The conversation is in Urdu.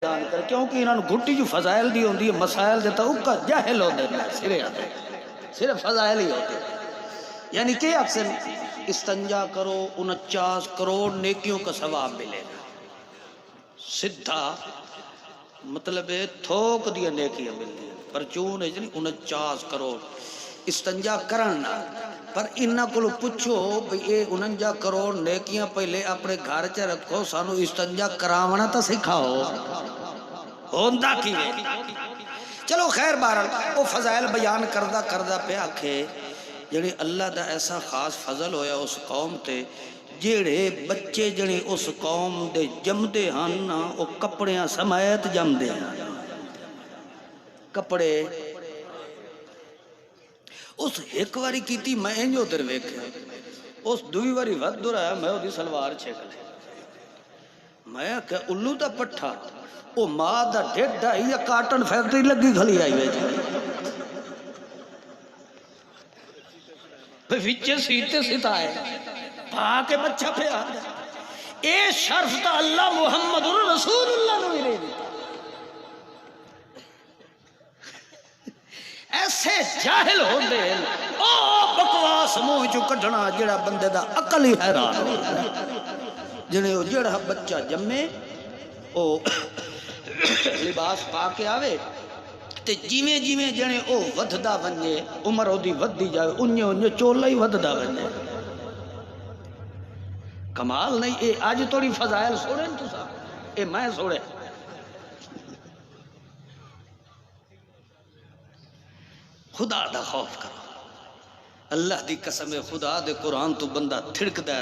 جان کر کیونکہ انہوں نے گھٹی جو فضائل دی ہوندی ہے مسائل دیتا اکا جاہل ہوندے ہیں سرے آتے صرف فضائل ہی ہوتے یعنی کہ اکثر استنجا کرو 49 کروڑ نیکیوں کا ثواب ملے گا سدھا مطلب ہے تھوک دیا نیکیاں ملتی ہیں پرچون ہے جنی 49 کروڑ استنجا کرنا پر انہاں کو پوچھو بھئی اے 49 کروڑ نیکیاں پہلے اپنے گھر چ رکھو سانو استنجا کراونا تا سکھاؤ ہوندہ کی چلو خیر بہرحال وہ فضائل بیان کردہ پہ آکھے جڑی اللہ دا ایسا خاص فضل ہویا اس قوم تے جڑے بچے جڑے اس قوم دے جمدے ہن او کپڑیاں سمیت جمدے ہیں کپڑے اس ایک واری کیتی میں انجو در ویکھے اس دوی واری ود دور آیا میں دی سلوار چھک لے میں کہ الو دا پٹھا او ماں دا ڈیڈ آئی یا کارٹن فیکٹری لگی گھلی آئی وے جی وچے سیتے ستائے پاکے بچہ پہ آتا اے شرف تا اللہ محمد رسول اللہ نے ملے دیتا ایسے جاہل ہو دے او بکواس موہ جو کٹھنا جڑا بندے دا عقل ہی حیران ہو جڑا بچہ جمے او لباس پا کے آوے تے جیویں جیویں جنے او ودھدا ونجے عمر او دی ودھی جائے انجے چولا ہی ودھدا ونجے کمال نہیں اے آج توڑی فضائل سوڑے تو سا اے میں سوڑے خدا دا خوف کرو اللہ دی قسم خدا دے قرآن تو بندہ تھڑک دے